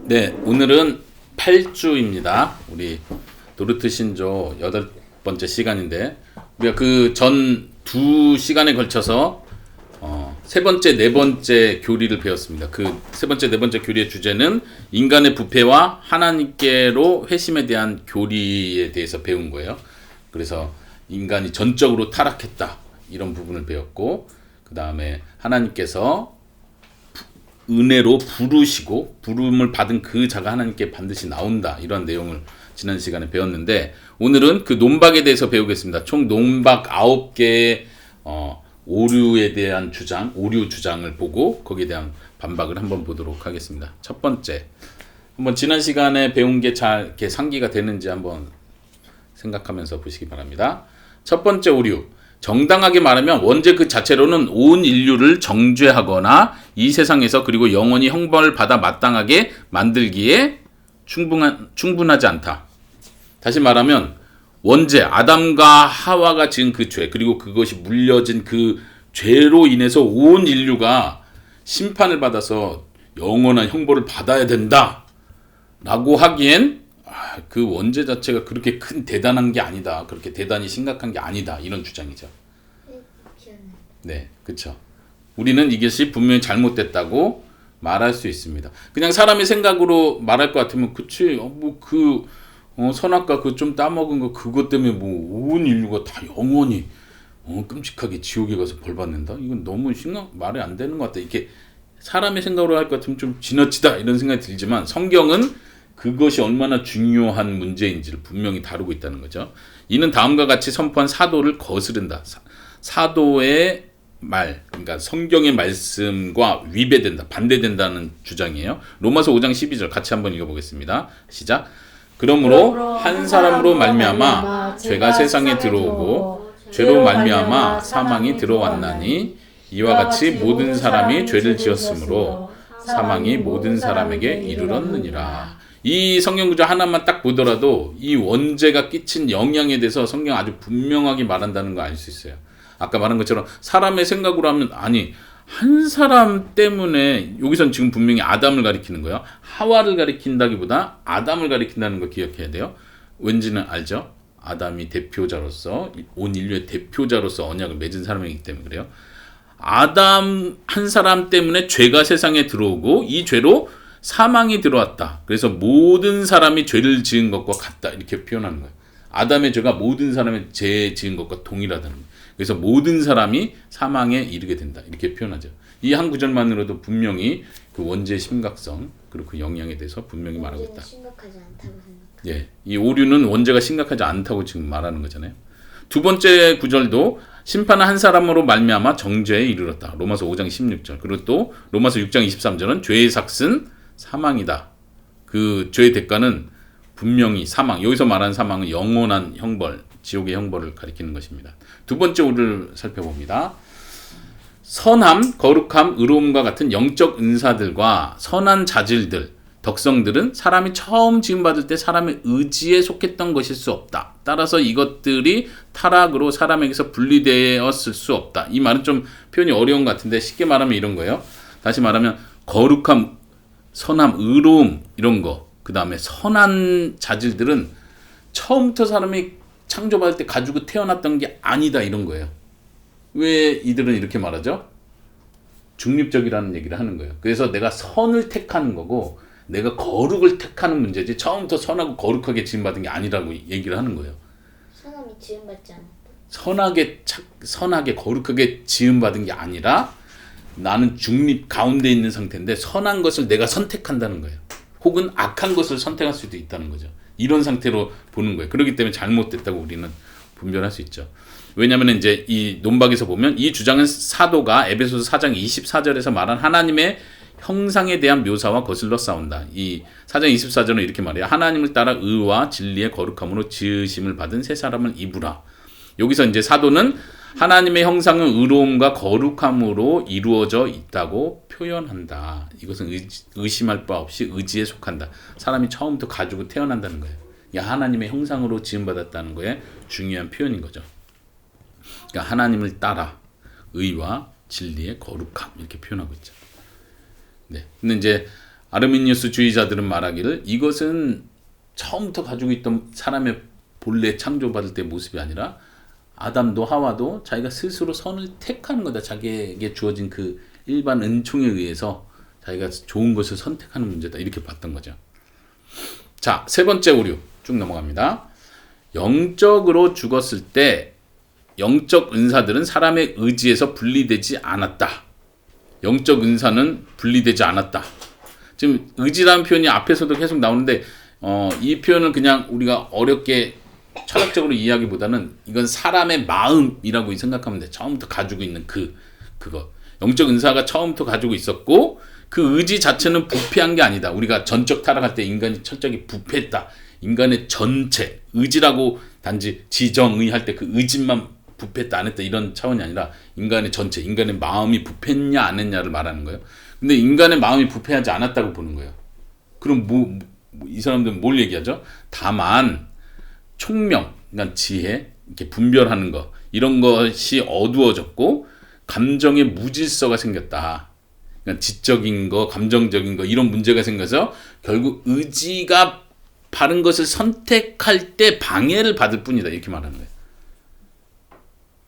네, 오늘은 8주입니다. 우리 도르트 신조 8번째 시간인데 우리가 그 전 두 시간에 걸쳐서 세 번째, 네 번째 교리를 배웠습니다. 그 세 번째, 네 번째 교리의 주제는 인간의 부패와 하나님께로 회심에 대한 교리에 대해서 배운 거예요. 그래서 인간이 전적으로 타락했다 이런 부분을 배웠고, 그 다음에 하나님께서 은혜로 부르시고 부름을 받은 그 자가 하나님께 반드시 나온다, 이런 내용을 지난 시간에 배웠는데, 오늘은 그 논박에 대해서 배우겠습니다. 총 논박 9개의 오류에 대한 주장, 오류 주장을 보고 거기에 대한 반박을 한번 보도록 하겠습니다. 첫 번째, 한번 지난 시간에 배운 게 잘 이렇게 상기가 되는지 한번 생각하면서 보시기 바랍니다. 첫 번째 오류, 정당하게 말하면 원죄 그 자체로는 온 인류를 정죄하거나 이 세상에서 그리고 영원히 형벌을 받아 마땅하게 만들기에 충분하지 않다. 다시 말하면 원죄, 아담과 하와가 지은 그 죄, 그리고 그것이 물려진 그 죄로 인해서 온 인류가 심판을 받아서 영원한 형벌을 받아야 된다 라고 하기엔 그 원죄 자체가 그렇게 큰 대단한 게 아니다, 그렇게 대단히 심각한 게 아니다, 이런 주장이죠. 네, 그렇죠. 우리는 이것이 분명히 잘못됐다고 말할 수 있습니다. 그냥 사람의 생각으로 말할 것 같으면 그치, 선악과 그 좀 따먹은 거 그것 때문에 뭐 온 인류가 다 영원히 끔찍하게 지옥에 가서 벌 받는다? 이건 너무 말이 안 되는 것 같다. 이렇게 사람의 생각으로 할 것 같으면 좀 지나치다 이런 생각이 들지만, 성경은 그것이 얼마나 중요한 문제인지를 분명히 다루고 있다는 거죠. 이는 다음과 같이 선포한 사도를 거스른다. 사도의 말, 그러니까 성경의 말씀과 위배된다, 반대된다는 주장이에요. 로마서 5장 12절 같이 한번 읽어보겠습니다. 시작. 그러므로 한 사람으로 말미암아 죄가 세상에 들어오고 죄로 말미암아 사망이 들어왔나니 이와 같이 모든 사람이 죄를 지었으므로 사망이 모든 사람에게 이르렀느니라. 이 성경 구절 하나만 딱 보더라도 이 원죄가 끼친 영향에 대해서 성경 아주 분명하게 말한다는 거 알 수 있어요. 아까 말한 것처럼 사람의 생각으로 하면, 아니 한 사람 때문에, 여기선 지금 분명히 아담을 가리키는 거예요. 하와를 가리킨다기보다 아담을 가리킨다는 거 기억해야 돼요. 왠지는 알죠? 아담이 대표자로서, 온 인류의 대표자로서 언약을 맺은 사람이기 때문에 그래요. 아담 한 사람 때문에 죄가 세상에 들어오고 이 죄로 사망이 들어왔다. 그래서 모든 사람이 죄를 지은 것과 같다, 이렇게 표현하는 거예요. 아담의 죄가 모든 사람의 죄 지은 것과 동일하다는 거예요. 그래서 모든 사람이 사망에 이르게 된다, 이렇게 표현하죠. 이 한 구절만으로도 분명히 그 원죄의 심각성 그리고 그 영향에 대해서 분명히 말하고 있다. 심각하지 않다고 생각합니다. 예, 이 오류는 원죄가 심각하지 않다고 지금 말하는 거잖아요. 두 번째 구절도 심판은 한 사람으로 말미암아 정죄에 이르렀다. 로마서 5장 16절. 그리고 또 로마서 6장 23절은 죄의 삭은 사망이다. 그 죄의 대가는 분명히 사망. 여기서 말하는 사망은 영원한 형벌, 지옥의 형벌을 가리키는 것입니다. 두 번째 오류를 살펴봅니다. 선함, 거룩함, 의로움과 같은 영적 은사들과 선한 자질들, 덕성들은 사람이 처음 지음받을 때 사람의 의지에 속했던 것일 수 없다. 따라서 이것들이 타락으로 사람에게서 분리되었을 수 없다. 이 말은 좀 표현이 어려운 것 같은데 쉽게 말하면 이런 거예요. 다시 말하면 거룩함, 선함, 의로움 이런 거, 그 다음에 선한 자질들은 처음부터 사람이 창조받을 때 가지고 태어났던 게 아니다, 이런 거예요. 왜 이들은 이렇게 말하죠? 중립적이라는 얘기를 하는 거예요. 그래서 내가 선을 택하는 거고 내가 거룩을 택하는 문제지 처음부터 선하고 거룩하게 지음받은 게 아니라고 얘기를 하는 거예요. 사람이 지음받지 않았다. 선하게 거룩하게 지음받은 게 아니라 나는 중립 가운데 있는 상태인데 선한 것을 내가 선택한다는 거예요. 혹은 악한 것을 선택할 수도 있다는 거죠. 이런 상태로 보는 거예요. 그렇기 때문에 잘못됐다고 우리는 분별할 수 있죠. 왜냐하면 이제 이 논박에서 보면 이 주장은 사도가 에베소서 4장 24절에서 말한 하나님의 형상에 대한 묘사와 거슬러 싸운다. 이 4장 24절은 이렇게 말해요. 하나님을 따라 의와 진리의 거룩함으로 지으심을 받은 새 사람을 입으라. 여기서 이제 사도는 하나님의 형상은 의로움과 거룩함으로 이루어져 있다고 표현한다. 이것은 의심할 바 없이 의지에 속한다. 사람이 처음부터 가지고 태어난다는 거예요. 하나님의 형상으로 지음받았다는 거에 중요한 표현인 거죠. 그러니까 하나님을 따라 의와 진리의 거룩함, 이렇게 표현하고 있죠. 네. 근데 이제 아르미니우스 주의자들은 말하기를 이것은 처음부터 가지고 있던 사람의 본래 창조받을 때 모습이 아니라 아담도 하와도 자기가 스스로 선을 택하는 거다. 자기에게 주어진 그 일반 은총에 의해서 자기가 좋은 것을 선택하는 문제다. 이렇게 봤던 거죠. 자, 세 번째 오류 쭉 넘어갑니다. 영적으로 죽었을 때 영적 은사들은 사람의 의지에서 분리되지 않았다. 영적 은사는 분리되지 않았다. 지금 의지라는 표현이 앞에서도 계속 나오는데 이 표현을 그냥 우리가 어렵게 철학적으로 이해하기보다는 이건 사람의 마음이라고 생각하면 돼. 처음부터 가지고 있는 그거. 영적 은사가 처음부터 가지고 있었고 그 의지 자체는 부패한 게 아니다. 우리가 전적 타락할 때 인간이 철저하게 부패했다. 인간의 전체, 의지라고 단지 지정의 할 때 그 의지만 부패했다 안 했다 이런 차원이 아니라 인간의 전체, 인간의 마음이 부패했냐 안 했냐를 말하는 거예요. 근데 인간의 마음이 부패하지 않았다고 보는 거예요. 그럼 이 사람들은 뭘 얘기하죠? 다만 총명, 그러니까 지혜, 이렇게 분별하는 거 이런 것이 어두워졌고 감정의 무질서가 생겼다. 그러니까 지적인 거, 감정적인 거 이런 문제가 생겨서 결국 의지가 바른 것을 선택할 때 방해를 받을 뿐이다. 이렇게 말하는 거예요.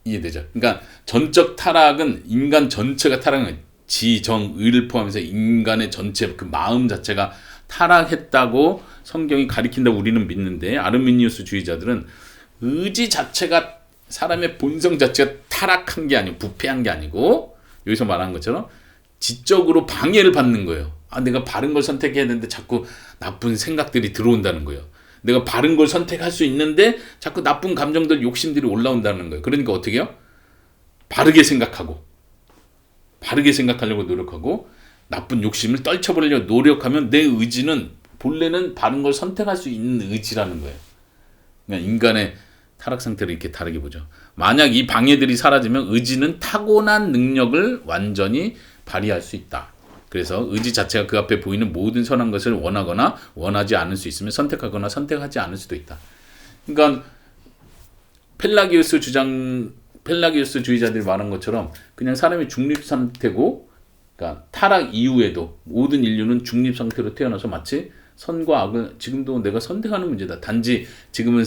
이해되죠? 그러니까 전적 타락은 인간 전체가 타락한 거예요. 지, 정, 의를 포함해서 인간의 전체 그 마음 자체가 타락했다고 성경이 가리킨다고 우리는 믿는데 아르미니우스 주의자들은 의지 자체가 사람의 본성 자체가 타락한 게 아니고 부패한 게 아니고 여기서 말한 것처럼 지적으로 방해를 받는 거예요. 내가 바른 걸 선택해야 되는데 자꾸 나쁜 생각들이 들어온다는 거예요. 내가 바른 걸 선택할 수 있는데 자꾸 나쁜 감정들, 욕심들이 올라온다는 거예요. 그러니까 어떻게 해요? 바르게 생각하려고 노력하고 나쁜 욕심을 떨쳐버리려고 노력하면 내 의지는 본래는 바른 걸 선택할 수 있는 의지라는 거예요. 그러니까 인간의 타락 상태를 이렇게 다르게 보죠. 만약 이 방해들이 사라지면 의지는 타고난 능력을 완전히 발휘할 수 있다. 그래서 의지 자체가 그 앞에 보이는 모든 선한 것을 원하거나 원하지 않을 수 있으면 선택하거나 선택하지 않을 수도 있다. 그러니까 펠라기우스 주의자들이 말한 것처럼 그냥 사람이 중립 상태고, 그러니까 타락 이후에도 모든 인류는 중립 상태로 태어나서 마치 선과 악을 지금도 내가 선택하는 문제다. 단지 지금은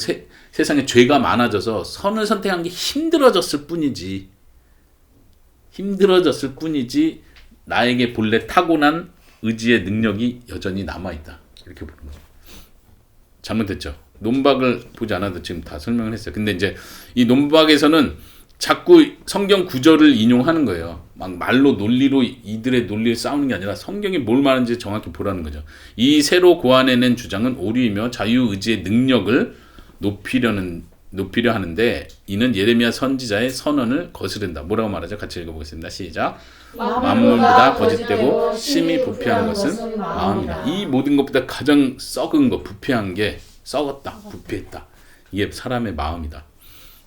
세상에 죄가 많아져서 선을 선택하는 게 힘들어졌을 뿐이지 나에게 본래 타고난 의지의 능력이 여전히 남아있다. 이렇게 보는 거죠. 잘못됐죠. 논박을 보지 않아도 지금 다 설명을 했어요. 근데 이제 이 논박에서는 자꾸 성경 구절을 인용하는 거예요. 막 말로 논리로 이들의 논리를 싸우는 게 아니라 성경이 뭘 말하는지 정확히 보라는 거죠. 이 새로 고안해낸 주장은 오류이며 자유의지의 능력을 높이려 하는데 이는 예레미야 선지자의 선언을 거스른다. 뭐라고 말하죠? 같이 읽어보겠습니다. 시작. 만물보다 거짓되고 심히 부패한 것은 마음이다. 이 모든 것보다 가장 썩은 거, 부패한 게 썩었다, 부패했다. 이게 사람의 마음이다.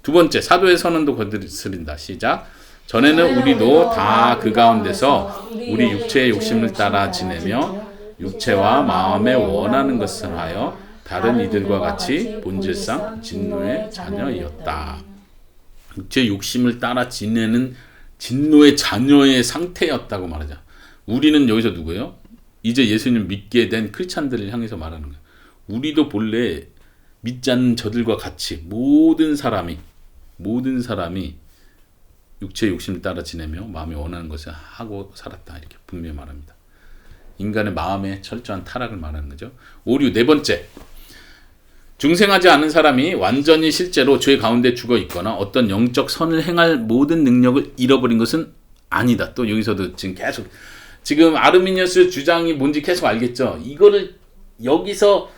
두 번째, 사도의 선언도 거스른다. 시작. 전에는 우리도 다 그 가운데서 우리 육체의 욕심을 따라 지내며 육체와 마음에 원하는 것을 하여 다른 이들과 같이 본질상 진노의 자녀이었다. 육체의 욕심을 따라 지내는 진노의 자녀의 상태였다고 말하자. 우리는 여기서 누구예요? 이제 예수님 믿게 된 크리스찬들을 향해서 말하는 거예요. 우리도 본래 믿지 않는 저들과 같이 모든 사람이 육체의 욕심을 따라 지내며 마음에 원하는 것을 하고 살았다. 이렇게 분명히 말합니다. 인간의 마음의 철저한 타락을 말하는 거죠. 오류 네 번째. 중생하지 않은 사람이 완전히 실제로 죄 가운데 죽어 있거나 어떤 영적 선을 행할 모든 능력을 잃어버린 것은 아니다. 또 여기서도 지금 아르미니우스 주장이 뭔지 계속 알겠죠. 이거를 여기서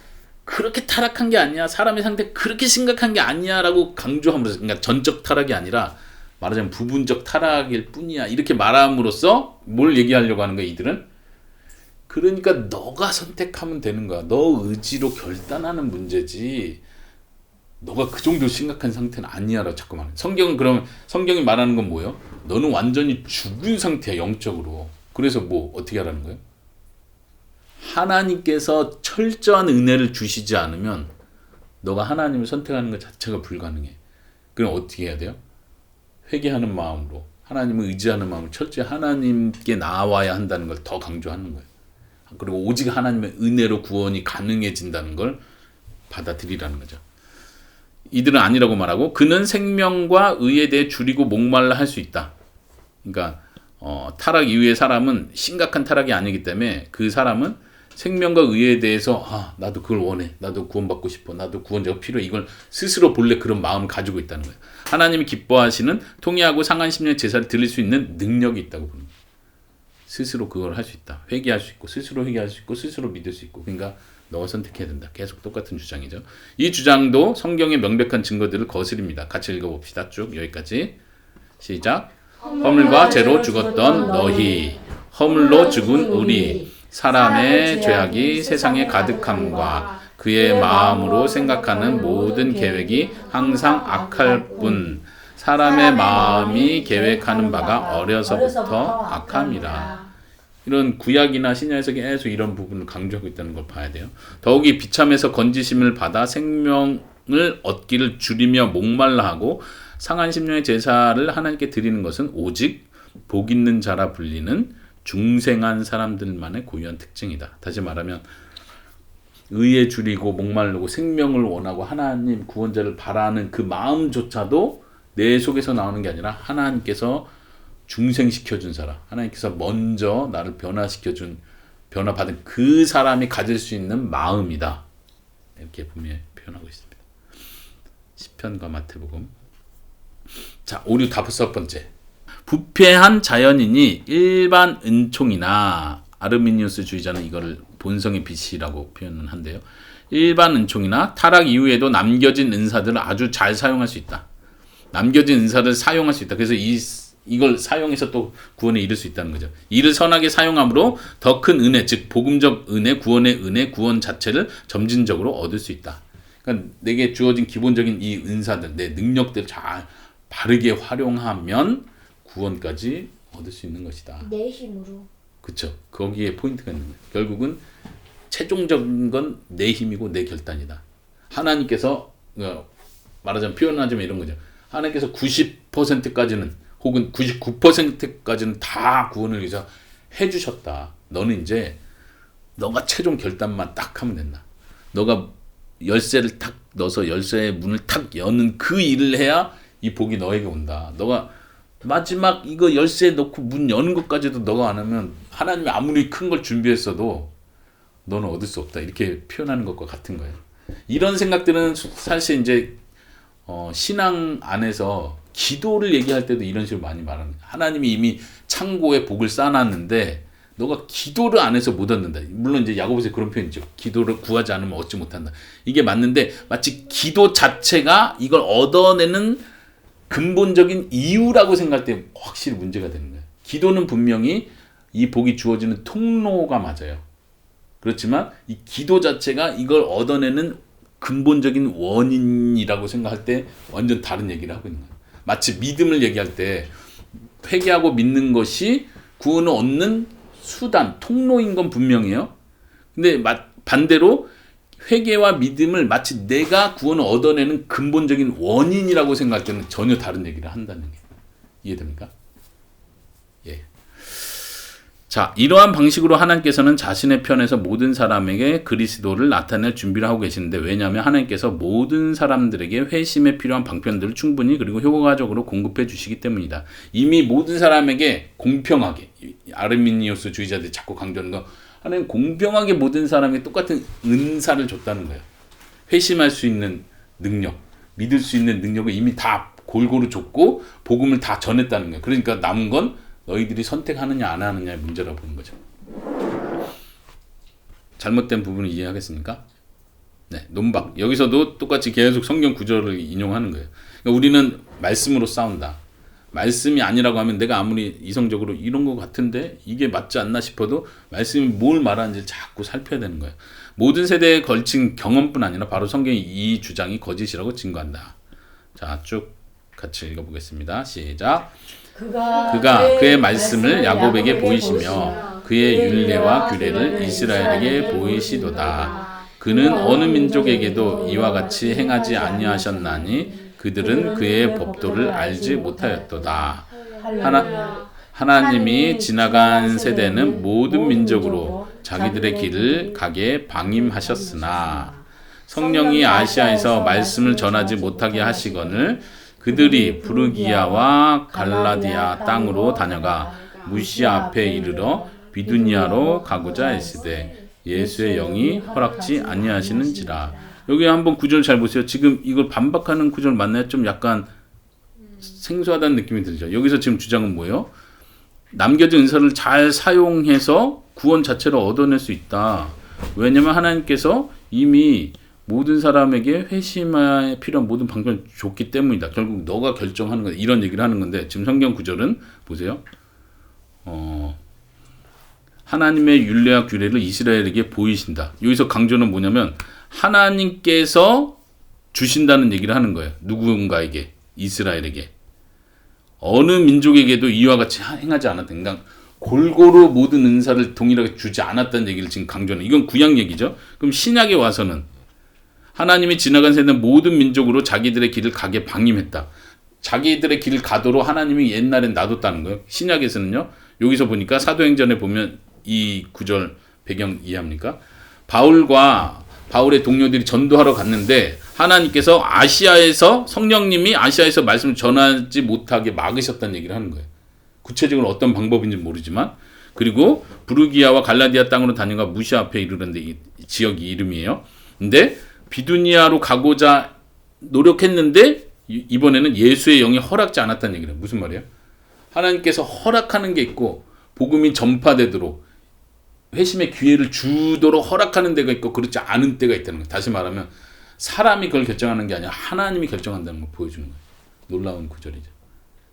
그렇게 타락한 게 아니야, 사람의 상태 그렇게 심각한 게 아니야 라고 강조함으로써, 그러니까 전적 타락이 아니라 말하자면 부분적 타락일 뿐이야 이렇게 말함으로써 뭘 얘기하려고 하는 거야 이들은? 그러니까 너가 선택하면 되는 거야. 너 의지로 결단하는 문제지 너가 그 정도 심각한 상태는 아니야 라고 자꾸 말해. 성경이 말하는 건 뭐예요? 너는 완전히 죽은 상태야, 영적으로. 그래서 뭐 어떻게 하라는 거예요? 하나님께서 철저한 은혜를 주시지 않으면 너가 하나님을 선택하는 것 자체가 불가능해. 그럼 어떻게 해야 돼요? 회개하는 마음으로, 하나님을 의지하는 마음으로 철저히 하나님께 나아와야 한다는 걸 더 강조하는 거예요. 그리고 오직 하나님의 은혜로 구원이 가능해진다는 걸 받아들이라는 거죠. 이들은 아니라고 말하고 그는 생명과 의에 대해 줄이고 목말라 할 수 있다. 그러니까 타락 이후의 사람은 심각한 타락이 아니기 때문에 그 사람은 생명과 의에 대해서 나도 그걸 원해. 나도 구원받고 싶어. 나도 구원자가 필요해. 이걸 스스로 본래 그런 마음을 가지고 있다는 거예요. 하나님이 기뻐하시는 통회하고 상한 심령의 제사를 드릴 수 있는 능력이 있다고 보는 거예요. 스스로 그걸 할 수 있다. 회개할 수 있고 스스로 회개할 수 있고 스스로 믿을 수 있고 그러니까 너가 선택해야 된다. 계속 똑같은 주장이죠. 이 주장도 성경의 명백한 증거들을 거스립니다. 같이 읽어봅시다. 쭉 여기까지. 시작. 허물과 죄로 죽었던 너희, 허물로 죽은 우리, 사람의 죄악이 세상에 가득함과 그의 마음으로 생각하는 모든 계획이 항상 악할 뿐 사람의 마음이 계획하는 바가 어려서부터 악함이라. 이런 구약이나 신약에서 계속 이런 부분을 강조하고 있다는 걸 봐야 돼요. 더욱이 비참해서 건지심을 받아 생명을 얻기를 줄이며 목말라 하고 상한 심령의 제사를 하나님께 드리는 것은 오직 복 있는 자라 불리는 중생한 사람들만의 고유한 특징이다. 다시 말하면 의에 줄이고 목마르고 생명을 원하고 하나님 구원자를 바라는 그 마음조차도 내 속에서 나오는 게 아니라 하나님께서 중생시켜준 사람, 하나님께서 먼저 나를 변화받은 그 사람이 가질 수 있는 마음이다. 이렇게 표현하고 있습니다. 시편과 마태복음. 자, 5, 6, 5번째. 부패한 자연인이 일반 은총이나 아르미니우스 주의자는 이거를 본성의 빛이라고 표현을 한대요. 일반 은총이나 타락 이후에도 남겨진 은사들을 아주 잘 사용할 수 있다. 남겨진 은사를 사용할 수 있다. 그래서 이걸 사용해서 또 구원에 이를 수 있다는 거죠. 이를 선하게 사용함으로 더 큰 은혜, 즉 복음적 은혜, 구원의 은혜, 구원 자체를 점진적으로 얻을 수 있다. 그러니까 내게 주어진 기본적인 이 은사들, 내 능력들을 잘 바르게 활용하면 구원까지 얻을 수 있는 것이다. 내 힘으로. 그렇죠. 거기에 포인트가 있는 거예요. 결국은 최종적인 건 내 힘이고 내 결단이다. 하나님께서 말하자면 표현하자면 이런 거죠. 하나님께서 90%까지는 혹은 99%까지는 다 구원을 위해서 해주셨다. 너는 이제 너가 최종 결단만 딱 하면 된다. 너가 열쇠를 탁 넣어서 열쇠의 문을 탁 여는 그 일을 해야 이 복이 너에게 온다. 너가 마지막 이거 열쇠 넣고 문 여는 것까지도 너가 안 하면 하나님이 아무리 큰 걸 준비했어도 너는 얻을 수 없다. 이렇게 표현하는 것과 같은 거예요. 이런 생각들은 사실 이제 신앙 안에서 기도를 얘기할 때도 이런 식으로 많이 말하는 거예요. 하나님이 이미 창고에 복을 쌓아놨는데 너가 기도를 안 해서 못 얻는다. 물론 이제 야고보서에 그런 표현이죠. 기도를 구하지 않으면 얻지 못한다. 이게 맞는데 마치 기도 자체가 이걸 얻어내는 근본적인 이유라고 생각할 때 확실히 문제가 되는 거예요. 기도는 분명히 이 복이 주어지는 통로가 맞아요. 그렇지만 이 기도 자체가 이걸 얻어내는 근본적인 원인이라고 생각할 때 완전 다른 얘기를 하고 있는 거예요. 마치 믿음을 얘기할 때 회개하고 믿는 것이 구원을 얻는 수단, 통로인 건 분명해요. 근데 반대로 회개와 믿음을 마치 내가 구원을 얻어내는 근본적인 원인이라고 생각할 때는 전혀 다른 얘기를 한다는 게 이해됩니까? 예. 자, 이러한 방식으로 하나님께서는 자신의 편에서 모든 사람에게 그리스도를 나타낼 준비를 하고 계시는데 왜냐하면 하나님께서 모든 사람들에게 회심에 필요한 방편들을 충분히 그리고 효과적으로 공급해 주시기 때문이다. 이미 모든 사람에게 공평하게 아르미니우스 주의자들이 자꾸 강조하는 거 하나님 공평하게 모든 사람에게 똑같은 은사를 줬다는 거예요. 회심할 수 있는 능력, 믿을 수 있는 능력을 이미 다 골고루 줬고 복음을 다 전했다는 거예요. 그러니까 남은 건 너희들이 선택하느냐 안 하느냐의 문제라고 보는 거죠. 잘못된 부분을 이해하겠습니까? 네, 논박. 여기서도 똑같이 계속 성경 구절을 인용하는 거예요. 그러니까 우리는 말씀으로 싸운다. 말씀이 아니라고 하면 내가 아무리 이성적으로 이런 거 같은데 이게 맞지 않나 싶어도 말씀이 뭘 말하는지 자꾸 살펴야 되는 거예요. 모든 세대에 걸친 경험뿐 아니라 바로 성경이 이 주장이 거짓이라고 증거한다. 자, 쭉 같이 읽어보겠습니다. 시작. 그가 그의 말씀을 야곱에게 보이시며 그의 율례와 규례를 이스라엘에게 보이시도다. 그는 어느 민족에게도 이와 같이 행하지 아니하셨나니 그들은 그의 법도를 알지 못하였도다. 하나님이 지나간 세대는 모든 민족으로 자기들의 길을 가게 방임하셨으나 성령이 아시아에서 말씀을 전하지 못하게 하시거늘 그들이 부르기아와 갈라디아 땅으로 다녀가 무시아 앞에 이르러 비두니아로 가고자 했으되 예수의 영이 허락지 아니하시는지라. 여기 한번 구절 잘 보세요. 지금 이걸 반박하는 구절 맞나요? 좀 약간 생소하다는 느낌이 들죠. 여기서 지금 주장은 뭐예요? 남겨진 은사를 잘 사용해서 구원 자체를 얻어낼 수 있다. 왜냐면 하나님께서 이미 모든 사람에게 회심에 필요한 모든 방법을 줬기 때문이다. 결국 너가 결정하는 거다. 이런 얘기를 하는 건데 지금 성경 구절은 보세요. 하나님의 율례와 규례를 이스라엘에게 보이신다. 여기서 강조는 뭐냐면 하나님께서 주신다는 얘기를 하는 거예요. 누군가에게, 이스라엘에게. 어느 민족에게도 이와 같이 행하지 않았다. 그러니까 골고루 모든 은사를 동일하게 주지 않았다는 얘기를 지금 강조하는. 이건 구약 얘기죠. 그럼 신약에 와서는 하나님이 지나간 세대는 모든 민족으로 자기들의 길을 가게 방임했다. 자기들의 길을 가도록 하나님이 옛날엔 놔뒀다는 거예요. 신약에서는요. 여기서 보니까 사도행전에 보면 이 구절 배경 이해합니까? 바울과 바울의 동료들이 전도하러 갔는데 하나님께서 성령님이 아시아에서 말씀을 전하지 못하게 막으셨다는 얘기를 하는 거예요. 구체적으로 어떤 방법인지 모르지만. 그리고 부르기아와 갈라디아 땅으로 다녀가 무시아 앞에 이르는데 이 지역이 이름이에요. 근데 비두니아로 가고자 노력했는데 이번에는 예수의 영이 허락지 않았다는 얘기를 해요. 무슨 말이에요? 하나님께서 허락하는 게 있고 복음이 전파되도록 회심의 기회를 주도록 허락하는 데가 있고 그렇지 않은 때가 있다는 거예요. 다시 말하면 사람이 그걸 결정하는 게 아니라 하나님이 결정한다는 걸 보여주는 거예요. 놀라운 구절이죠.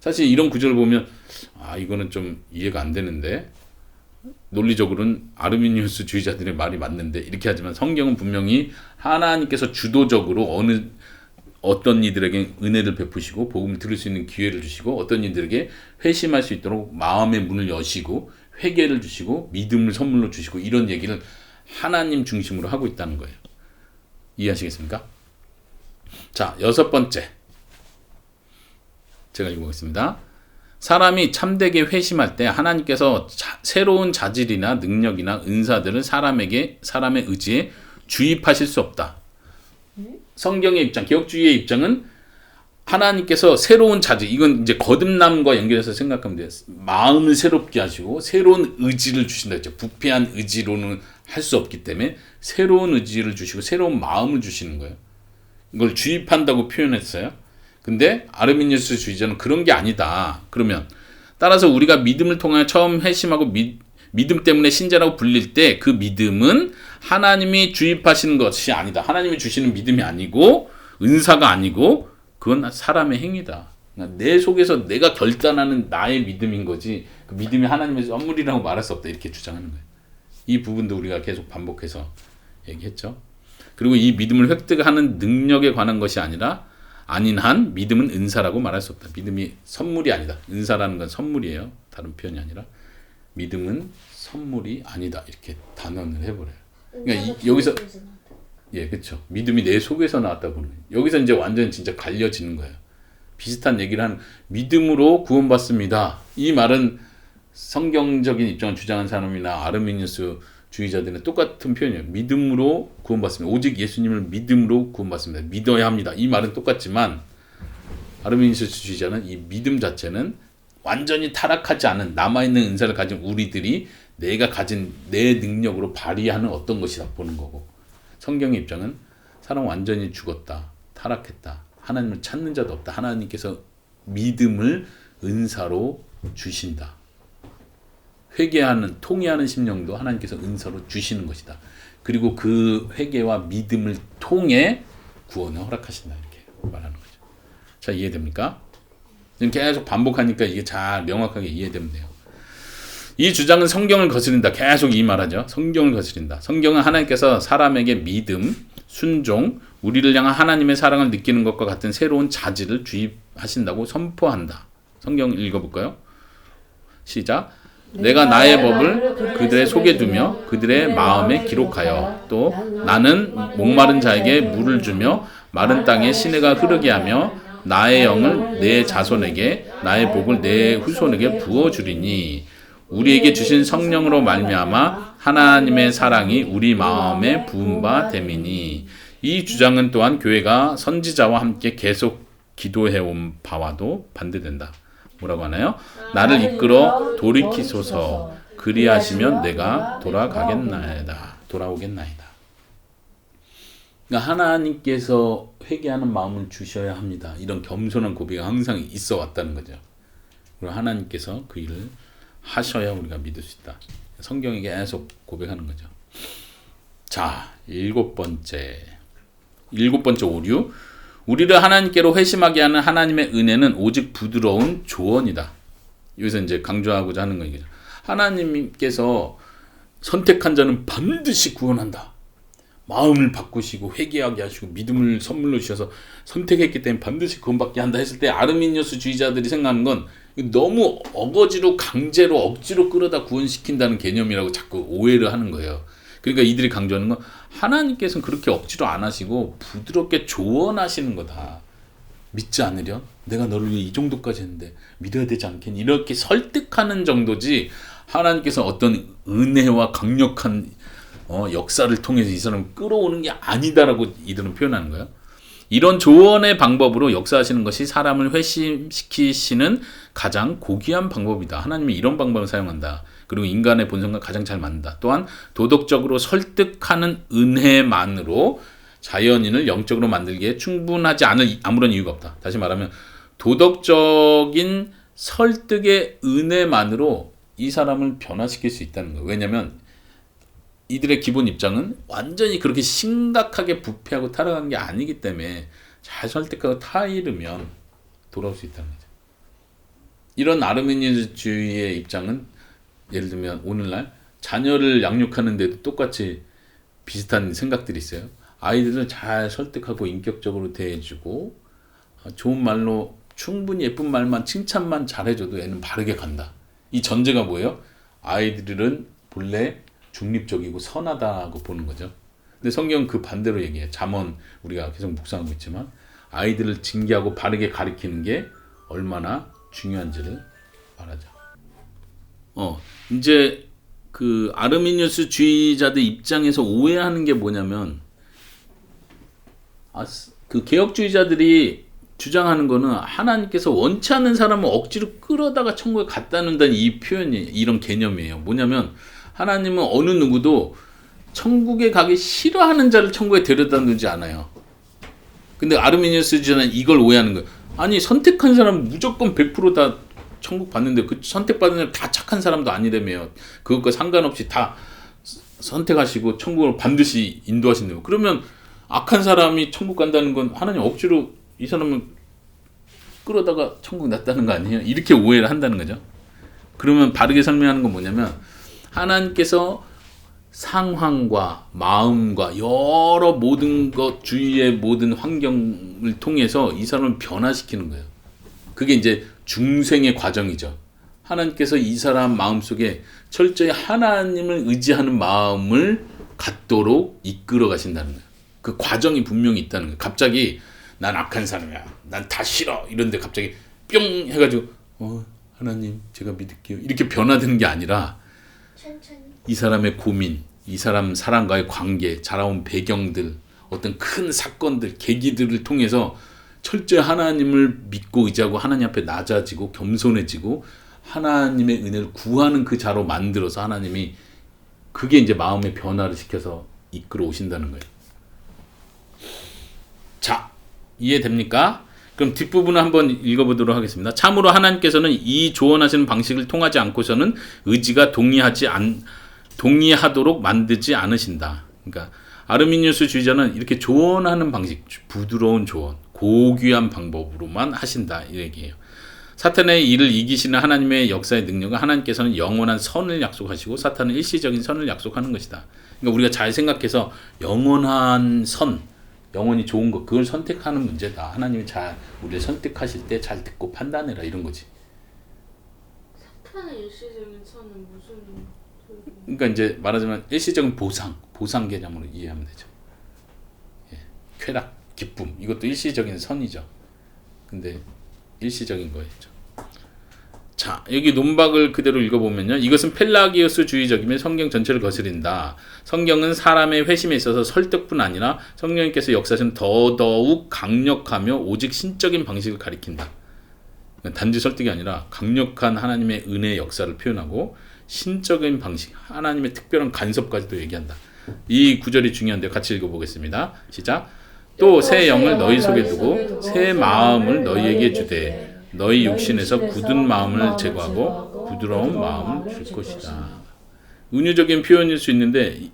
사실 이런 구절을 보면 이거는 좀 이해가 안 되는데 논리적으로는 아르미니우스 주의자들의 말이 맞는데 이렇게 하지만 성경은 분명히 하나님께서 주도적으로 어떤 이들에게 은혜를 베푸시고 복음을 들을 수 있는 기회를 주시고 어떤 이들에게 회심할 수 있도록 마음의 문을 여시고 회개를 주시고 믿음을 선물로 주시고 이런 얘기를 하나님 중심으로 하고 있다는 거예요. 이해하시겠습니까? 자, 6번째 제가 읽어보겠습니다. 사람이 참되게 회심할 때 하나님께서 새로운 자질이나 능력이나 은사들을 사람의 의지에 주입하실 수 없다. 성경의 입장, 기독주의의 입장은 하나님께서 새로운 자질, 이건 이제 거듭남과 연결해서 생각하면 돼요. 마음을 새롭게 하시고 새로운 의지를 주신다 했죠. 부패한 의지로는 할 수 없기 때문에 새로운 의지를 주시고 새로운 마음을 주시는 거예요. 이걸 주입한다고 표현했어요. 근데 아르미니우스 주의자는 그런 게 아니다. 그러면 따라서 우리가 믿음을 통하여 처음 회심하고 믿음 때문에 신자라고 불릴 때 그 믿음은 하나님이 주입하시는 것이 아니다. 하나님이 주시는 믿음이 아니고 은사가 아니고 그건 사람의 행위다. 그러니까 내 속에서 내가 결단하는 나의 믿음인 거지 그 믿음이 하나님의 선물이라고 말할 수 없다. 이렇게 주장하는 거예요. 이 부분도 우리가 계속 반복해서 얘기했죠. 그리고 이 믿음을 획득하는 능력에 관한 것이 아닌 한 믿음은 은사라고 말할 수 없다. 믿음이 선물이 아니다. 은사라는 건 선물이에요. 다른 표현이 아니라 믿음은 선물이 아니다. 이렇게 단언을 해버려요. 그러니까 여기서 그렇죠. 믿음이 내 속에서 나왔다 보는 거예요. 여기서 이제 완전 진짜 갈려지는 거예요. 비슷한 얘기를 하는 믿음으로 구원받습니다. 이 말은 성경적인 입장을 주장한 사람이나 아르미니우스 주의자들은 똑같은 표현이에요. 믿음으로 구원받습니다. 오직 예수님을 믿음으로 구원받습니다. 믿어야 합니다. 이 말은 똑같지만 아르미니우스 주의자는 이 믿음 자체는 완전히 타락하지 않은 남아있는 은사를 가진 우리들이 내가 가진 내 능력으로 발휘하는 어떤 것이다 보는 거고 성경의 입장은 사람 완전히 죽었다. 타락했다. 하나님을 찾는 자도 없다. 하나님께서 믿음을 은사로 주신다. 회개하는 통회하는 심령도 하나님께서 은사로 주시는 것이다. 그리고 그 회개와 믿음을 통해 구원을 허락하신다. 이렇게 말하는 거죠. 자, 이해됩니까? 지금 계속 반복하니까 이게 잘 명확하게 이해되면 돼요. 이 주장은 성경을 거스린다. 계속 이 말하죠. 성경을 거스린다. 성경은 하나님께서 사람에게 믿음, 순종, 우리를 향한 하나님의 사랑을 느끼는 것과 같은 새로운 자질을 주입하신다고 선포한다. 성경 읽어볼까요? 시작. 내가 나의 법을 그들의 속에 두며 그들의 마음에 기록하여 또 나는 목마른 자에게 물을 주며 마른 땅에 시내가 흐르게 하며 나의 영을 내 자손에게 나의 복을 내 후손에게 부어주리니 우리에게 주신 성령으로 말미암아 하나님의 사랑이 우리 마음에 부은 바 됨이니. 이 주장은 또한 교회가 선지자와 함께 계속 기도해온 바와도 반대된다. 뭐라고 하나요? 나를 이끌어 돌이키소서. 그리하시면 내가 돌아오겠나이다. 그러니까 하나님께서 회개하는 마음을 주셔야 합니다. 이런 겸손한 고백이 항상 있어 왔다는 거죠. 그리고 하나님께서 그 일을 하셔야 우리가 믿을 수 있다. 성경이 계속 고백하는 거죠. 자, 일곱 번째 오류. 우리를 하나님께로 회심하게 하는 하나님의 은혜는 오직 부드러운 조언이다. 여기서 이제 강조하고자 하는 거죠. 하나님께서 선택한 자는 반드시 구원한다. 마음을 바꾸시고 회개하게 하시고 믿음을 선물로 주셔서 선택했기 때문에 반드시 구원받게 한다 했을 때 아르미니우스 주의자들이 생각하는 건 너무 어거지로 강제로 억지로 끌어다 구원시킨다는 개념이라고 자꾸 오해를 하는 거예요. 그러니까 이들이 강조하는 건 하나님께서는 그렇게 억지로 안 하시고 부드럽게 조언하시는 거다. 믿지 않으려? 내가 너를 위해 이 정도까지 했는데 믿어야 되지 않겠니? 이렇게 설득하는 정도지 하나님께서 어떤 은혜와 강력한 역사를 통해서 이 사람을 끌어오는 게 아니다라고 이들은 표현하는 거예요. 이런 조언의 방법으로 역사하시는 것이 사람을 회심시키시는 가장 고귀한 방법이다. 하나님이 이런 방법을 사용한다. 그리고 인간의 본성과 가장 잘 맞는다. 또한 도덕적으로 설득하는 은혜만으로 자연인을 영적으로 만들기에 충분하지 않을 아무런 이유가 없다. 다시 말하면 도덕적인 설득의 은혜만으로 이 사람을 변화시킬 수 있다는 거예요. 왜냐하면 이들의 기본 입장은 완전히 그렇게 심각하게 부패하고 타락한 게 아니기 때문에 잘 설득하고 타이르면 돌아올 수 있다는 거죠. 이런 아르미니주의의 입장은 예를 들면 오늘날 자녀를 양육하는데도 똑같이 비슷한 생각들이 있어요. 아이들을 잘 설득하고 인격적으로 대해주고 좋은 말로 충분히 예쁜 말만 칭찬만 잘해줘도 애는 바르게 간다. 이 전제가 뭐예요? 아이들은 본래 중립적이고 선하다고 보는 거죠. 근데 성경은 그 반대로 얘기해요. 잠언 우리가 계속 묵상하고 있지만 아이들을 징계하고 바르게 가르치는 게 얼마나 중요한지를 말하죠. 이제 그 아르미니우스 주의자들 입장에서 오해하는 게 뭐냐면 그 개혁주의자들이 주장하는 거는 하나님께서 원치 않는 사람을 억지로 끌어다가 천국에 갖다 놓는다는 이 표현이 이런 개념이에요. 뭐냐면 하나님은 어느 누구도 천국에 가기 싫어하는 자를 천국에 데려다 놓지 않아요. 근데 아르미니우스 주의자는 이걸 오해하는 거예요. 아니 선택한 사람은 무조건 100% 다 천국 받는데 그 선택받은 사람 다 착한 사람도 아니라며요. 그것과 상관없이 다 선택하시고 천국을 반드시 인도하신다고. 그러면 악한 사람이 천국 간다는 건 하나님 억지로 이 사람을 끌어다가 천국 놨다는 거 아니에요? 이렇게 오해를 한다는 거죠. 그러면 바르게 설명하는 건 뭐냐면 하나님께서 상황과 마음과 여러 모든 것 주위의 모든 환경을 통해서 이 사람을 변화시키는 거예요. 그게 이제 중생의 과정이죠. 하나님께서 이 사람 마음속에 철저히 하나님을 의지하는 마음을 갖도록 이끌어 가신다는 거예요. 그 과정이 분명히 있다는 거예요. 갑자기 난 악한 사람이야. 난 다 싫어. 이런데 갑자기 뿅 해가지고 하나님 제가 믿을게요. 이렇게 변화되는 게 아니라 천천히. 이 사람의 고민, 이 사람 사람과의 관계, 자라온 배경들, 어떤 큰 사건들, 계기들을 통해서 철저히 하나님을 믿고 의지하고 하나님 앞에 낮아지고 겸손해지고 하나님의 은혜를 구하는 그 자로 만들어서 하나님이 그게 이제 마음의 변화를 시켜서 이끌어 오신다는 거예요. 자, 이해됩니까? 그럼 뒷부분을 한번 읽어보도록 하겠습니다. 참으로 하나님께서는 이 조언하시는 방식을 통하지 않고서는 의지가 동의하도록 만들지 않으신다. 그러니까 아르미니우스 주의자는 이렇게 조언하는 방식, 부드러운 조언, 고귀한 방법으로만 하신다 이 얘기예요. 사탄의 일을 이기시는 하나님의 역사의 능력은 하나님께서는 영원한 선을 약속하시고 사탄은 일시적인 선을 약속하는 것이다. 그러니까 우리가 잘 생각해서 영원한 선, 영원히 좋은 것 그걸 선택하는 문제다. 하나님이 잘 우리를 선택하실 때 잘 듣고 판단해라 이런 거지. 사탄의 일시적인 선은 무슨 그러니까 이제 말하자면 일시적인 보상 개념으로 이해하면 되죠. 예, 쾌락, 기쁨 이것도 일시적인 선이죠. 근데 일시적인 거였죠. 자. 자, 여기 논박을 그대로 읽어보면요. 이것은 펠라기우스주의적이며 성경 전체를 거스린다. 성경은 사람의 회심에 있어서 설득뿐 아니라 성령님께서 역사하시는 더더욱 강력하며 오직 신적인 방식을 가리킨다. 단지 설득이 아니라 강력한 하나님의 은혜의 역사를 표현하고 신적인 방식, 하나님의 특별한 간섭까지도 얘기한다. 이 구절이 중요한데요. 같이 읽어보겠습니다. 시작. 또 새 영을 너희 속에 두고 새 마음을 너희에게 주되 너희 육신에서 굳은 마음을 제거하고 부드러운 마음을 줄 것이다. 은유적인 표현일 수 있는데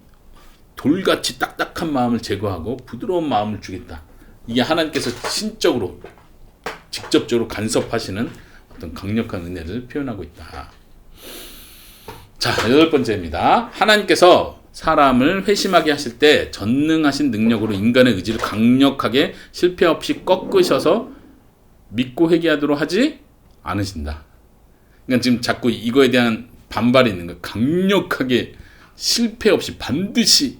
돌같이 딱딱한 마음을 제거하고 부드러운 마음을 주겠다. 이게 하나님께서 신적으로 직접적으로 간섭하시는 어떤 강력한 은혜를 표현하고 있다. 자, 8번째입니다. 하나님께서 사람을 회심하게 하실 때 전능하신 능력으로 인간의 의지를 강력하게 실패 없이 꺾으셔서 믿고 회개하도록 하지 않으신다. 그러니까 지금 자꾸 이거에 대한 반발이 있는 거예요. 강력하게 실패 없이 반드시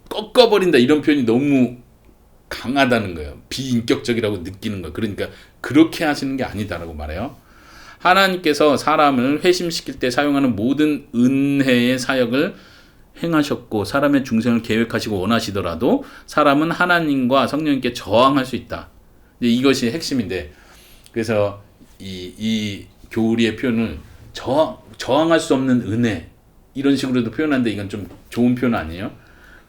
꺾어버린다. 이런 표현이 너무 강하다는 거예요. 비인격적이라고 느끼는 거예요. 그러니까 그렇게 하시는 게 아니다라고 말해요. 하나님께서 사람을 회심시킬 때 사용하는 모든 은혜의 사역을 행하셨고 사람의 중생을 계획하시고 원하시더라도 사람은 하나님과 성령님께 저항할 수 있다. 이것이 핵심인데 그래서 이 교리의 표현을 저항할 수 없는 은혜 이런 식으로도 표현하는데 이건 좀 좋은 표현 아니에요?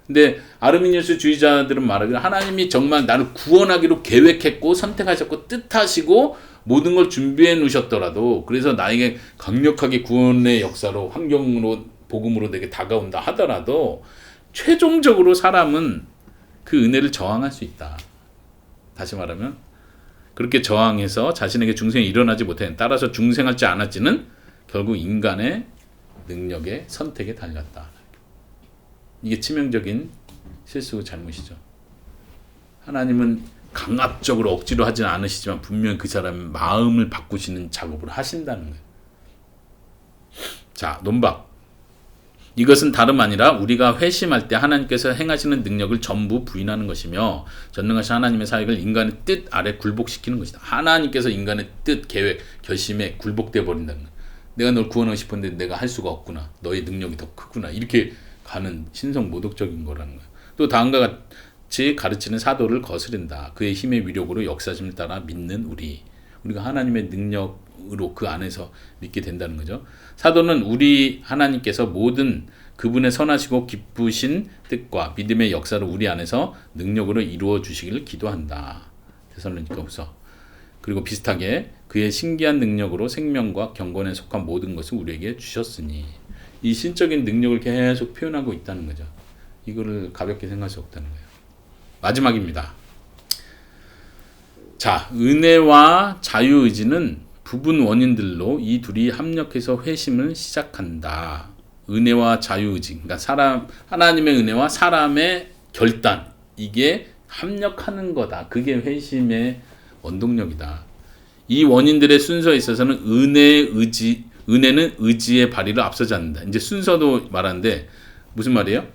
근데 아르미니우스 주의자들은 말하기를 하나님이 정말 나를 구원하기로 계획했고 선택하셨고 뜻하시고 모든 걸 준비해 놓으셨더라도 그래서 나에게 강력하게 구원의 역사로 환경으로 복음으로 내게 다가온다 하더라도 최종적으로 사람은 그 은혜를 저항할 수 있다. 다시 말하면 그렇게 저항해서 자신에게 중생이 일어나지 못해 따라서 중생할지 안 할지는 결국 인간의 능력의 선택에 달렸다. 이게 치명적인 실수 잘못이죠. 하나님은 강압적으로 억지로 하지는 않으시지만 분명 그 사람의 마음을 바꾸시는 작업을 하신다는 거예요. 자, 논박. 이것은 다름 아니라 우리가 회심할 때 하나님께서 행하시는 능력을 전부 부인하는 것이며 전능하신 하나님의 사역을 인간의 뜻 아래 굴복시키는 것이다. 하나님께서 인간의 뜻, 계획, 결심에 굴복되어 버린다는 거예요. 내가 널 구원하고 싶었는데 내가 할 수가 없구나. 너의 능력이 더 크구나. 이렇게 가는 신성모독적인 거라는 거예요. 또 다음과 같이 가르치는 사도를 거스른다. 그의 힘의 위력으로 역사심을 따라 믿는 우리가 하나님의 능력으로 그 안에서 믿게 된다는 거죠. 사도는 우리 하나님께서 모든 그분의 선하시고 기쁘신 뜻과 믿음의 역사를 우리 안에서 능력으로 이루어 주시기를 기도한다. 데살로니가후서. 그리고 비슷하게 그의 신기한 능력으로 생명과 경건에 속한 모든 것을 우리에게 주셨으니 이 신적인 능력을 계속 표현하고 있다는 거죠. 이거를 가볍게 생각할 수 없다는 거예요. 마지막입니다. 자, 은혜와 자유의지는 부분 원인들로 이 둘이 합력해서 회심을 시작한다. 은혜와 자유의지, 그러니까 하나님의 은혜와 사람의 결단, 이게 합력하는 거다. 그게 회심의 원동력이다. 이 원인들의 순서에 있어서는 은혜는 의지의 발휘를 앞서지 않는다. 이제 순서도 말하는데 무슨 말이에요?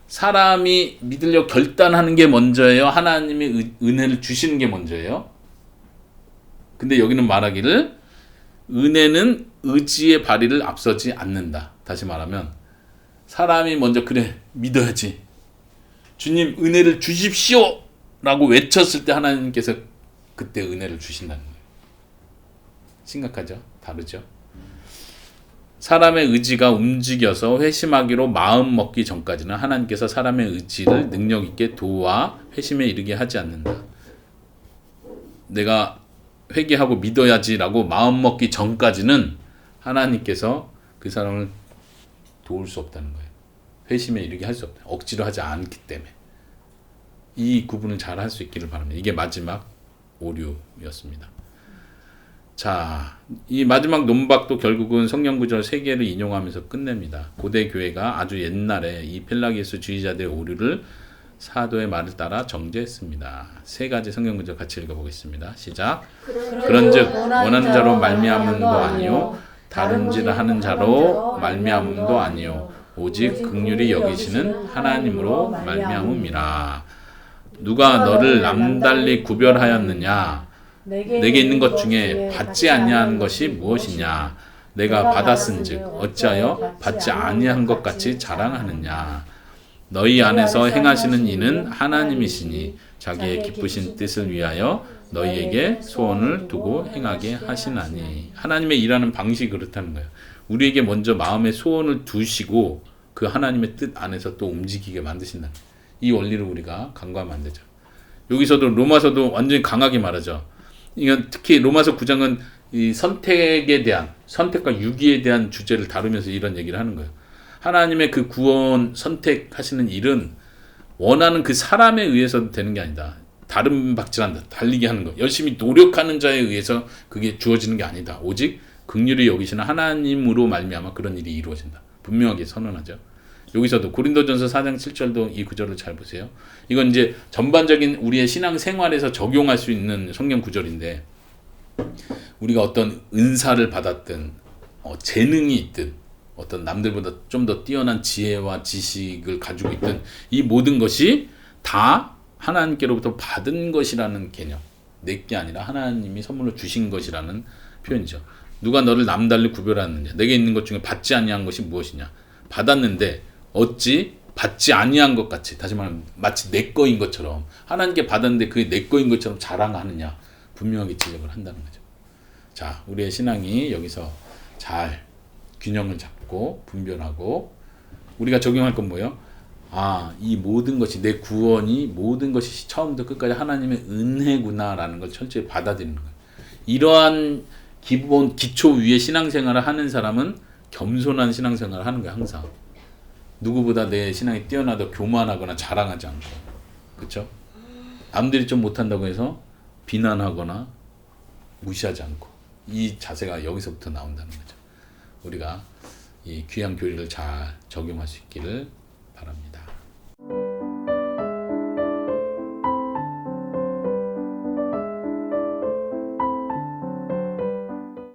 사람이 믿으려 결단하는 게 먼저예요? 하나님이 은혜를 주시는 게 먼저예요? 근데 여기는 말하기를 은혜는 의지의 발휘를 앞서지 않는다. 다시 말하면 사람이 먼저 그래 믿어야지. 주님 은혜를 주십시오! 라고 외쳤을 때 하나님께서 그때 은혜를 주신다는 거예요. 심각하죠? 다르죠? 사람의 의지가 움직여서 회심하기로 마음 먹기 전까지는 하나님께서 사람의 의지를 능력 있게 도와 회심에 이르게 하지 않는다. 내가 회개하고 믿어야지라고 마음 먹기 전까지는 하나님께서 그 사람을 도울 수 없다는 거예요. 회심에 이르게 할 수 없다. 억지로 하지 않기 때문에. 이 구분을 잘 할 수 있기를 바랍니다. 이게 마지막 오류였습니다. 자, 이 마지막 논박도 결국은 성경 구절 3개를 인용하면서 끝냅니다. 고대 교회가 아주 옛날에 이 펠라기우스 주의자들의 오류를 사도의 말을 따라 정죄했습니다. 3가지 성경 구절 같이 읽어보겠습니다. 시작. 그런즉 원하는 자로 말미암음도 아니요 다른 짓을 하는 자로 말미암음도 아니요 오직 긍휼히 여기시는 하나님으로 말미암음이라. 누가 너를 남달리 구별하였느냐? 내게 있는 것 중에 받지 아니하는 것이 무엇이냐? 내가 받았은즉 어찌하여 받지 아니한 것 같이 자랑하느냐. 너희 안에서 행하시는 이는 하나님이시니 자기의 기쁘신 뜻을 위하여 너희에게 소원을 두고 행하게 하시나니. 하나님의 일하는 방식이 그렇다는 거예요. 우리에게 먼저 마음에 소원을 두시고 그 하나님의 뜻 안에서 또 움직이게 만드신다. 이 원리를 우리가 간과하면 안 되죠. 여기서도 로마서도 완전히 강하게 말하죠. 이건 특히 로마서 9장은 이 선택에 대한, 선택과 유기에 대한 주제를 다루면서 이런 얘기를 하는 거예요. 하나님의 그 구원 선택하시는 일은 원하는 그 사람에 의해서 되는 게 아니다. 다른 박질한다. 달리게 하는 거. 열심히 노력하는 자에 의해서 그게 주어지는 게 아니다. 오직 긍휼히 여기시는 하나님으로 말미암아 그런 일이 이루어진다. 분명하게 선언하죠. 여기서도 고린도전서 4장 7절도 이 구절을 잘 보세요. 이건 이제 전반적인 우리의 신앙 생활에서 적용할 수 있는 성경 구절인데, 우리가 어떤 은사를 받았든 재능이 있든 어떤 남들보다 좀 더 뛰어난 지혜와 지식을 가지고 있든 이 모든 것이 다 하나님께로부터 받은 것이라는 개념. 내 게 아니라 하나님이 선물로 주신 것이라는 표현이죠. 누가 너를 남달리 구별하느냐. 내게 있는 것 중에 받지 아니한 것이 무엇이냐. 받았는데 어찌 받지 아니한 것 같이, 다시 말하면 마치 내 거인 것처럼, 하나님께 받았는데 그게 내 거인 것처럼 자랑하느냐. 분명하게 지적을 한다는 거죠. 자, 우리의 신앙이 여기서 잘 균형을 잡고 분별하고, 우리가 적용할 건 뭐예요? 이 모든 것이, 내 구원이 모든 것이 처음부터 끝까지 하나님의 은혜구나라는 걸 철저히 받아들이는 거예요. 이러한 기본 기초 위에 신앙생활을 하는 사람은 겸손한 신앙생활을 하는 거예요. 항상 누구보다 내 신앙이 뛰어나도 교만하거나 자랑하지 않고, 그렇죠? 남들이 좀 못한다고 해서 비난하거나 무시하지 않고, 이 자세가 여기서부터 나온다는 거죠. 우리가 이 귀한 교리를 잘 적용할 수 있기를 바랍니다.